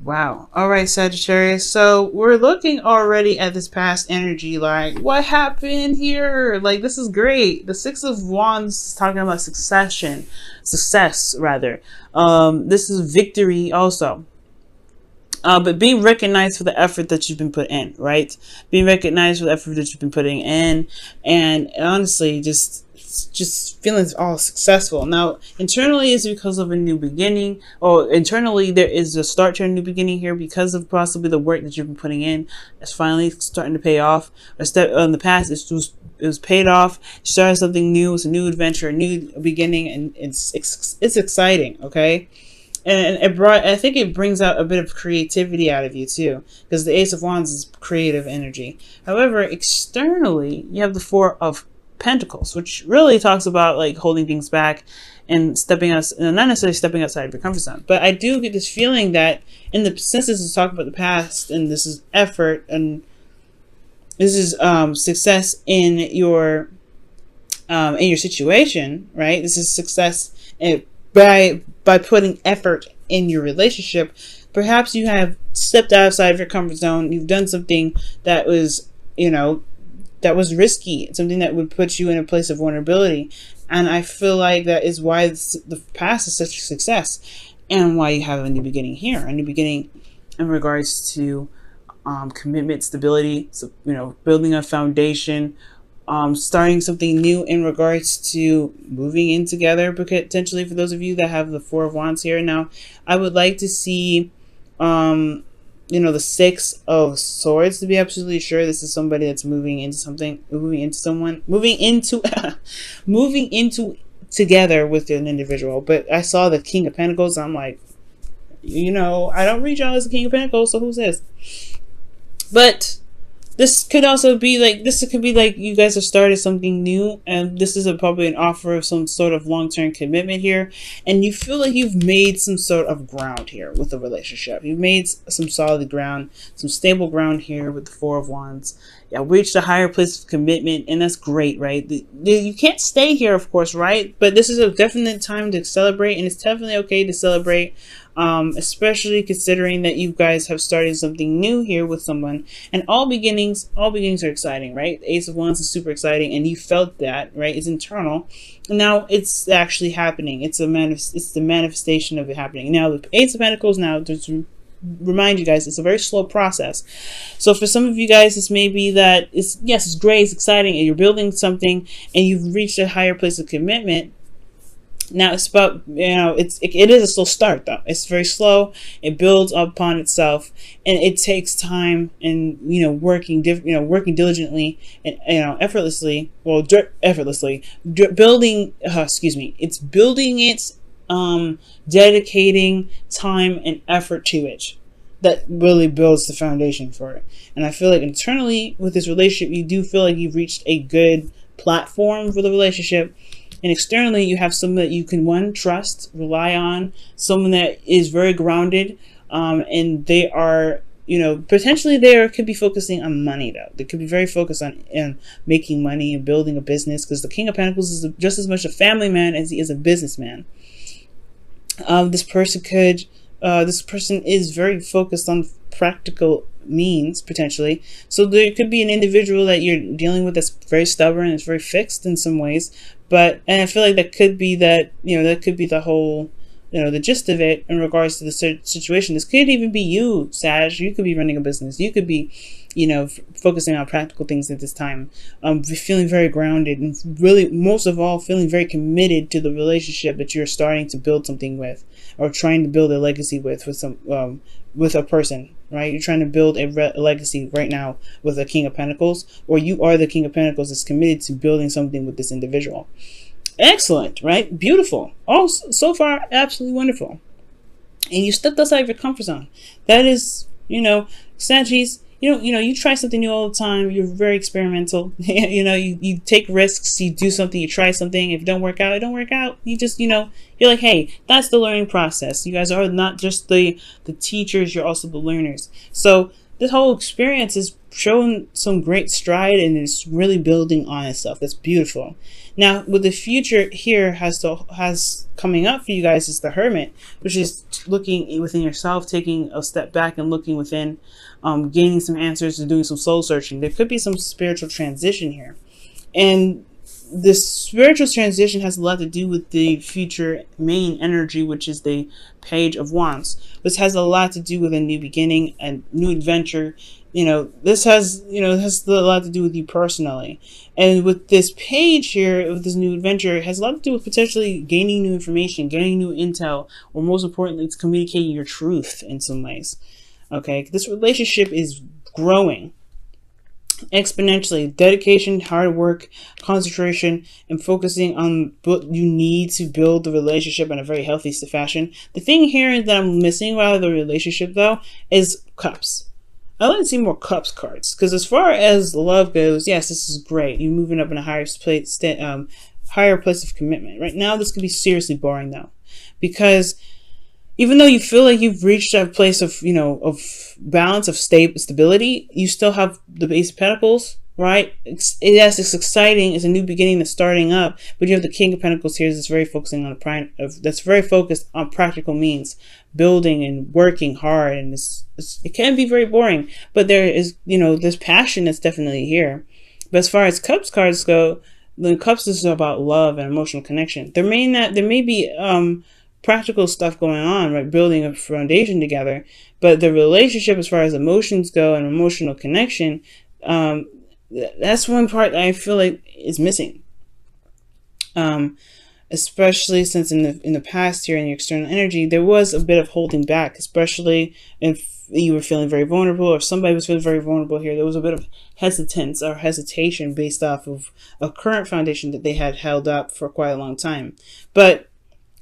Wow. All right, Sagittarius. So we're looking already at this past energy. Like, what happened here? Like, this is great. The Six of Wands talking about success rather. This is victory also. But being recognized for the effort that you've been put in, right? Being recognized for the effort that you've been putting in, and honestly, just feeling all successful. Now, internally is because of a new beginning, or internally there is a start to a new beginning here because of possibly the work that you've been putting in. That's finally starting to pay off. A step in the past, it was paid off. You started something new. It's a new adventure, a new beginning, and it's exciting. Okay. And I think it brings out a bit of creativity out of you too, because the Ace of Wands is creative energy. However, externally, you have the Four of Pentacles, which really talks about like holding things back and not necessarily stepping outside of your comfort zone. But I do get this feeling that since this is talking about the past, and this is effort, and this is success in your situation, right? This is success by putting effort in your relationship. Perhaps you have stepped outside of your comfort zone. You've done something that was, that was risky, something that would put you in a place of vulnerability. And I feel like that is why the past is such a success, and why you have a new beginning here, a new beginning in regards to commitment, stability, so, building a foundation, starting something new in regards to moving in together, potentially for those of you that have the Four of Wands here. Now, I would like to see, the Six of Swords to be absolutely sure this is somebody that's moving into together with an individual. But I saw the King of Pentacles. I'm like, I don't read y'all as the King of Pentacles, so who's this? But this could be like you guys have started something new, and this is probably an offer of some sort of long-term commitment here, and you feel like you've made some sort of ground here with the relationship. You've made some solid ground, some stable ground here with the Four of Wands. Yeah, reached a higher place of commitment, and that's great, right? You can't stay here, of course, right? But this is a definite time to celebrate, and it's definitely okay to celebrate, especially considering that you guys have started something new here with someone. And all beginnings are exciting, right? The Ace of Wands is super exciting, and you felt that, right? It's internal. And now it's actually happening. It's the manifestation of it happening. Now the Ace of Pentacles, now to remind you guys, it's a very slow process. So for some of you guys, this may be that it's great, it's exciting, and you're building something, and you've reached a higher place of commitment. Now it's about, it is a slow start though. It's very slow. It builds upon itself, and it takes time, and working diligently and effortlessly. Well, effortlessly building. It's building it, dedicating time and effort to it. That really builds the foundation for it. And I feel like internally with this relationship, you do feel like you've reached a good platform for the relationship. And externally, you have someone that you can, trust, rely on, someone that is very grounded, and they are, potentially they could be focusing on money, though. They could be very focused on making money and building a business, because the King of Pentacles is just as much a family man as he is a businessman. This person is very focused on practical means, potentially. So there could be an individual that you're dealing with that's very stubborn, it's very fixed in some ways. And I feel like that could be that could be the whole, the gist of it in regards to the situation. This could even be you, Sag. You could be running a business. You could be, focusing on practical things at this time. Feeling very grounded, and really, most of all, feeling very committed to the relationship that you're starting to build something with, or trying to build a legacy with a person, right? You're trying to build a legacy right now with a King of Pentacles, or you are the King of Pentacles that's committed to building something with this individual. Excellent, right? Beautiful. All so far, absolutely wonderful. And you stepped outside of your comfort zone. That is, Saggies, you try something new all the time. You're very experimental. You take risks. You do something. You try something. If it don't work out, it don't work out. You just, you're like, hey, that's the learning process. You guys are not just the teachers. You're also the learners. So this whole experience is showing some great stride and it's really building on itself. That's beautiful. Now, what the future here has coming up for you guys is the Hermit, which is looking within yourself, taking a step back and looking within, gaining some answers and doing some soul searching. There could be some spiritual transition here. And this spiritual transition has a lot to do with the future main energy, which is the Page of Wands, which has a lot to do with a new beginning, a new adventure. This has a lot to do with you personally. And with this page here, with this new adventure, it has a lot to do with potentially gaining new information, gaining new intel, or most importantly, it's communicating your truth in some ways. Okay, this relationship is growing exponentially. Dedication, hard work, concentration, and focusing on what you need to build the relationship in a very healthy fashion. The thing here that I'm missing out of the relationship, though, is Cups. I like to see more Cups cards, because as far as love goes, yes, this is great. You're moving up in a higher place of commitment. Right now, this could be seriously boring, though, because even though you feel like you've reached a place of, of balance, of stability, you still have the Ace of Pentacles, right? Yes, it's exciting. It's a new beginning that's starting up, but you have the King of Pentacles here that's very focusing on that's very focused on practical means, building and working hard, and it can be very boring, but there is, this passion that's definitely here. But as far as Cups cards go, the Cups is about love and emotional connection. There may be practical stuff going on, right? Building a foundation together, but the relationship, as far as emotions go and emotional connection, that's one part that I feel like is missing. Especially since in the past here in the external energy, there was a bit of holding back, especially if you were feeling very vulnerable or somebody was feeling very vulnerable here. There was a bit of hesitance or hesitation based off of a current foundation that they had held up for quite a long time. But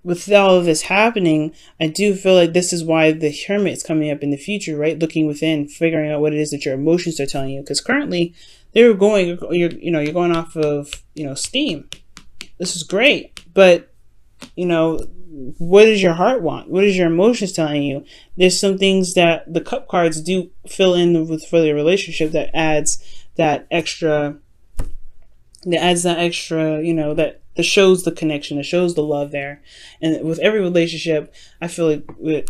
with all of this happening, I do feel like this is why the Hermit is coming up in the future, right? Looking within, figuring out what it is that your emotions are telling you. Because currently, you're going off of, steam. This is great, but, what does your heart want? What is your emotions telling you? There's some things that the Cup cards do fill in with for the relationship that adds that extra, that shows the connection, that shows the love there. And with every relationship, I feel like, there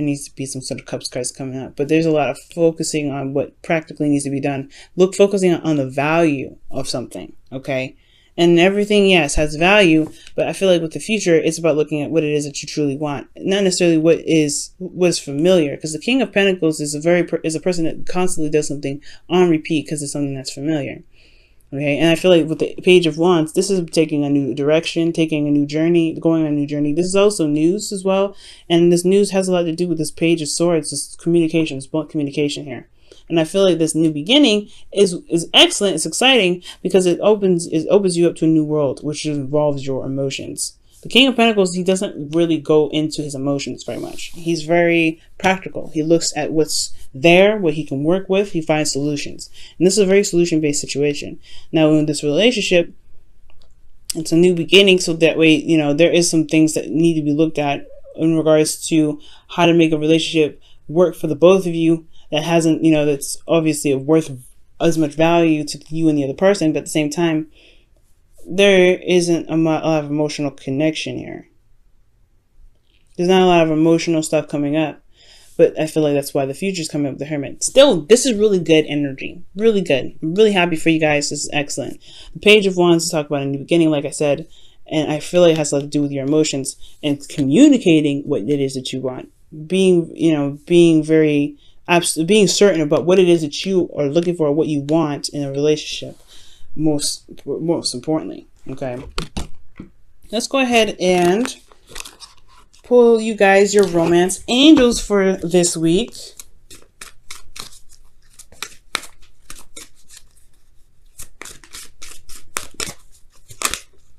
needs to be some sort of Cups cards coming up. But there's a lot of focusing on what practically needs to be done. Focusing on the value of something, okay? And everything, yes, has value, but I feel like with the future, it's about looking at what it is that you truly want, not necessarily what is familiar. Because the King of Pentacles is a person that constantly does something on repeat because it's something that's familiar. Okay, and I feel like with the Page of Wands, this is taking a new direction, taking a new journey, going on a new journey. This is also news as well, and this news has a lot to do with this Page of Swords, this communication, it's blunt communication here. And I feel like this new beginning is excellent, it's exciting, because it opens you up to a new world, which involves your emotions. The King of Pentacles, he doesn't really go into his emotions very much. He's very practical. He looks at what's there, what he can work with, he finds solutions. And this is a very solution-based situation. Now, in this relationship, it's a new beginning, so that way, there is some things that need to be looked at in regards to how to make a relationship work for the both of you that hasn't, that's obviously worth as much value to you and the other person, but at the same time, there isn't a lot of emotional connection here. There's not a lot of emotional stuff coming up, but I feel like that's why the future's coming up with the Hermit. Still, this is really good energy. Really good. I'm really happy for you guys. This is excellent. The Page of Wands to talk about a new beginning, like I said, and I feel like it has a lot to do with your emotions and communicating what it is that you want. Being certain about what it is that you are looking for, what you want in a relationship. Most importantly, okay, let's go ahead and pull you guys your romance angels for this week.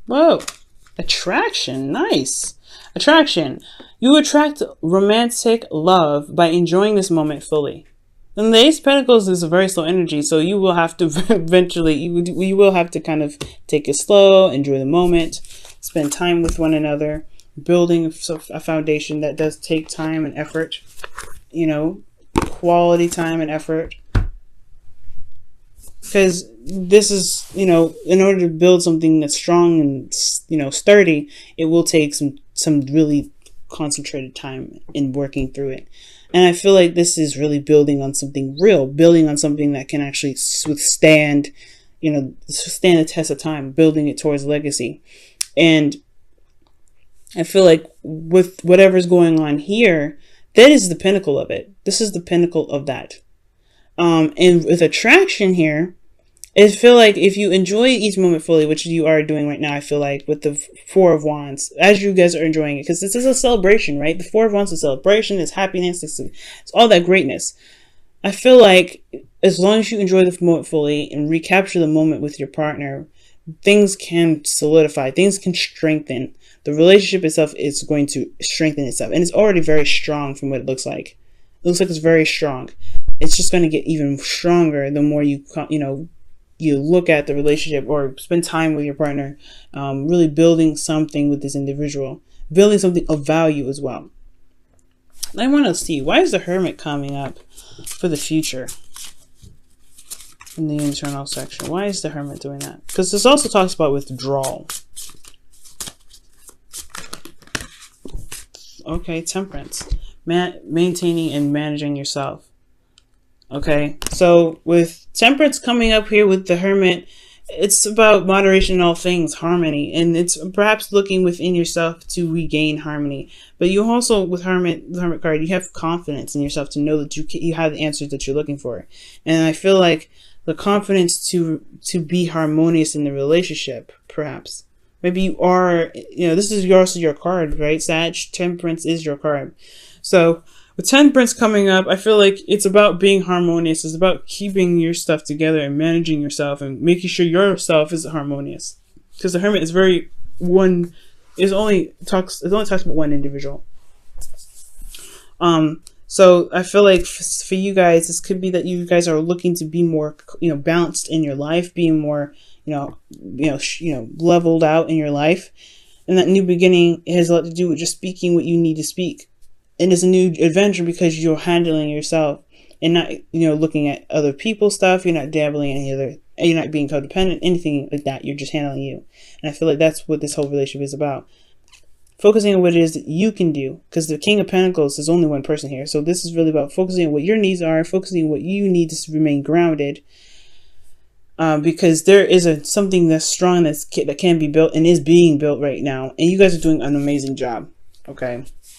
Whoa, attraction, nice. Attraction, you attract romantic love by enjoying this moment fully. And the Ace of Pentacles is a very slow energy, so you will have to eventually, you will have to kind of take it slow, enjoy the moment, spend time with one another, building a foundation that does take time and effort, quality time and effort, because this is, you know, in order to build something that's strong and, you know, sturdy, it will take some really concentrated time in working through it. And I feel like this is really building on something real, building on something that can actually withstand, you know, stand the test of time, building it towards legacy. And I feel like with whatever's going on here, that is the pinnacle of it. This is the pinnacle of that. And with attraction here, I feel like if you enjoy each moment fully, which you are doing right now, I feel like with the Four of Wands, as you guys are enjoying it, because this is a celebration, right? The Four of Wands is a celebration, it's happiness, it's all that greatness. I feel like as long as you enjoy the moment fully and recapture the moment with your partner, things can solidify, things can strengthen. The relationship itself is going to strengthen itself. And it's already very strong from what it looks like. It looks like it's very strong. It's just going to get even stronger the more you look at the relationship or spend time with your partner, really building something with this individual, building something of value as well. And I want to see, why is the Hermit coming up for the future in the internal section? Why is the Hermit doing that? Because this also talks about withdrawal. Okay, Temperance. Maintaining and managing yourself. Okay, so with Temperance coming up here with the Hermit, it's about moderation in all things, harmony, and it's perhaps looking within yourself to regain harmony. But you also, with the Hermit card, you have confidence in yourself to know that you have the answers that you're looking for. And I feel like the confidence to be harmonious in the relationship, perhaps. Maybe you are, you know, this is also your card, right? Sag, Temperance is your card. So with Temperance coming up, I feel like it's about being harmonious. It's about keeping your stuff together and managing yourself and making sure yourself is harmonious. Because the Hermit is it only talks about one individual. So I feel like for you guys, this could be that you guys are looking to be more, you know, balanced in your life, being more, leveled out in your life. And that new beginning has a lot to do with just speaking what you need to speak. And it's a new adventure because you're handling yourself and not, looking at other people's stuff. You're not dabbling in any other, you're not being codependent, anything like that. You're just handling you. And I feel like that's what this whole relationship is about. Focusing on what it is that you can do, because the King of Pentacles is only one person here. So this is really about focusing on what your needs are, focusing on what you need to remain grounded. Because there is something that's strong that can be built and is being built right now. And you guys are doing an amazing job. Okay.